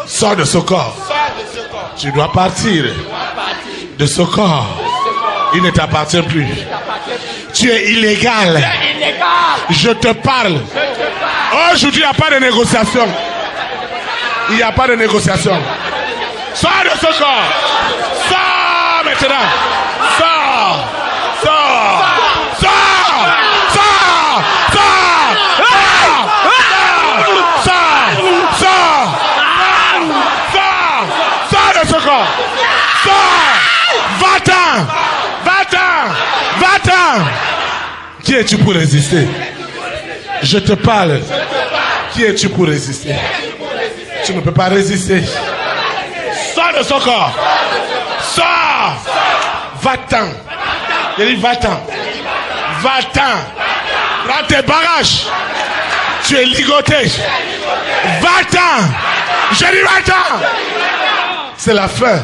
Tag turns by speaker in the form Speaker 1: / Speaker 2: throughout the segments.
Speaker 1: Sors de ce corps. Tu dois partir de ce corps. Il ne t'appartient plus. Tu es illégal. Je te parle. Aujourd'hui, il n'y a pas de négociation. Il n'y a pas de négociation. Sors de ce corps. Sors maintenant. Sors. Sors. Sors. Sors. Sors. Sors. Sors. Sors. Sors de ce corps. Sors. Va-t'en. Va-t'en. Va-t'en. Qui es-tu pour résister? Je te parle. Qui es-tu pour résister? Tu ne peux pas résister. Sors de son corps. Sors. Va-t'en. Je dis va-t'en. Va-t'en. Prends tes bagages. Tu es ligoté. Va-t'en. Je dis va-t'en. C'est la fin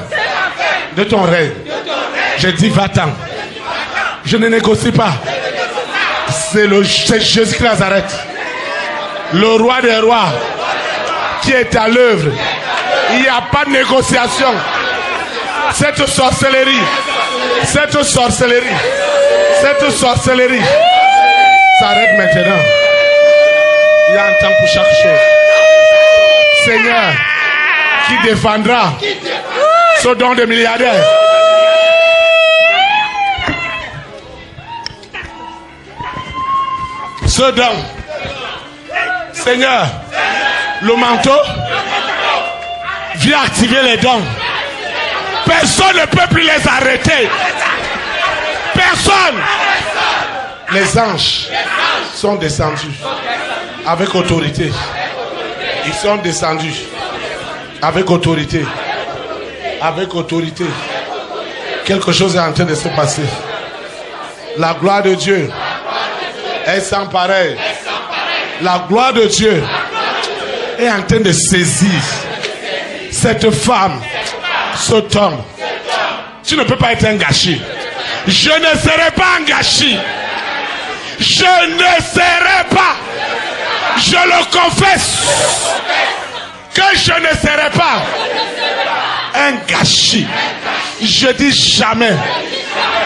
Speaker 1: de ton règne. Je dis va-t'en. Je ne négocie pas. C'est Jésus-Christ Nazareth, le roi des rois, qui est à l'œuvre. Il n'y a pas de négociation. Cette sorcellerie s'arrête maintenant. Il y a un temps pour chaque chose. Seigneur, qui défendra ce don de milliardaires? Ce don, Seigneur, le manteau vient activer les dons. Personne ne peut plus les arrêter. Personne. Les anges sont descendus avec autorité. Ils sont descendus avec autorité. Avec autorité. Quelque chose est en train de se passer. La gloire de Dieu est sans pareil. La gloire de Dieu est en train de saisir cette femme, cet homme. Tu ne peux pas être un gâchis. Je ne serai pas un gâchis. Je ne serai pas. Je le confesse que je ne serai pas un gâchis. Je dis jamais.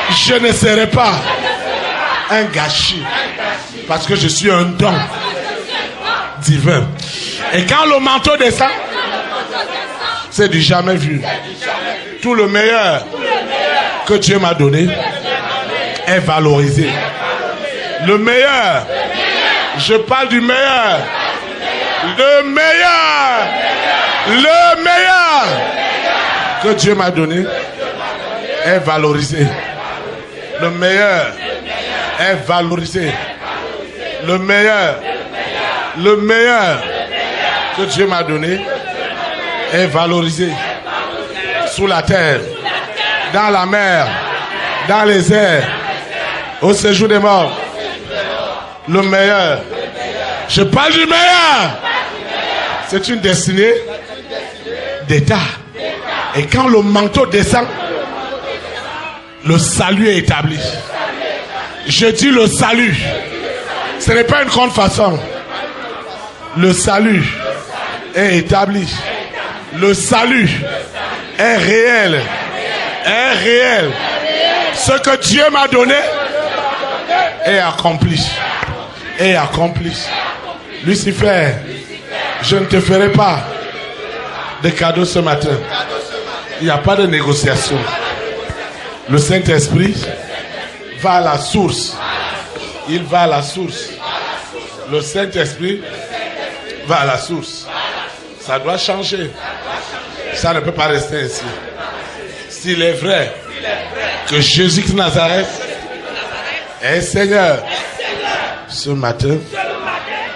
Speaker 1: Je ne serai pas un gâchis. Parce que je suis un don divin. Et quand le manteau descend, c'est du jamais vu. Tout le meilleur que Dieu m'a donné est valorisé. Le meilleur, je parle du meilleur. Le meilleur que Dieu m'a donné est valorisé. Le meilleur est valorisé. Le meilleur que Dieu m'a donné est valorisé. Sous la terre, dans la mer, dans les airs, au séjour des morts. Le meilleur. Je parle du meilleur. C'est une destinée d'état. Et quand le manteau descend, le salut est établi. Je dis le salut. Ce n'est pas une contrefaçon. Le salut est établi. Le salut est réel. Est réel. Ce que Dieu m'a donné est accompli. Est accompli. Lucifer, je ne te ferai pas de cadeau ce matin. Il n'y a pas de négociation. Le Saint-Esprit va à la source. Il va à la source. Le Saint-Esprit va à la source. Ça doit changer. Ça ne peut pas rester ainsi. S'il est vrai que Jésus-Christ Nazareth est Seigneur, ce matin,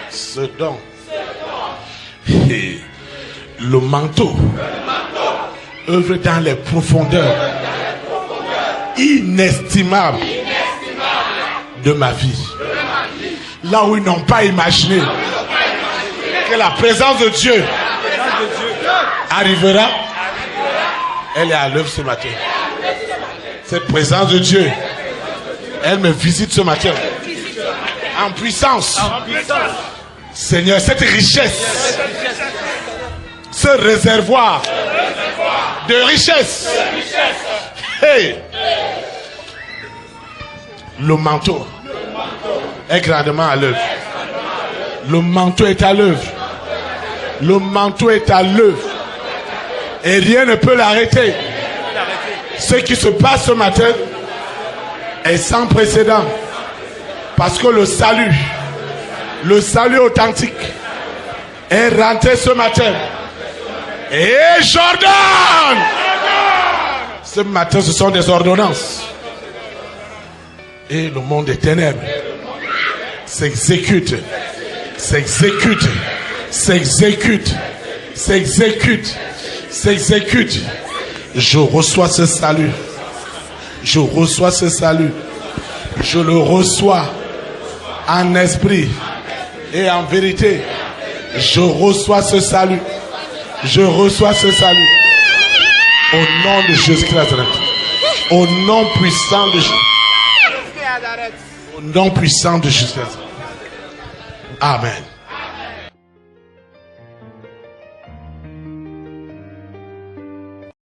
Speaker 1: ce don, et le manteau œuvre dans les profondeurs inestimables de ma vie. Là où ils n'ont pas imaginé que la présence de Dieu arrivera, elle est à l'œuvre ce matin. Cette présence de Dieu, elle me visite ce matin en puissance. Seigneur, cette richesse ce réservoir de richesse. Hey. Le manteau est grandement à l'œuvre. Le manteau est à l'œuvre. Le manteau est à l'œuvre. Et rien ne peut l'arrêter. Ce qui se passe ce matin est sans précédent. Parce que le salut authentique est rentré ce matin. Et Jordan! Ce matin, ce sont des ordonnances. Et le monde des ténèbres s'exécute, s'exécute, s'exécute, s'exécute, s'exécute. Je reçois ce salut. Je reçois ce salut. Je le reçois en esprit et en vérité. Je reçois ce salut. Je reçois ce salut. Au nom de Jésus-Christ. Au nom puissant de Jésus. Au nom puissant de Jésus. Amen.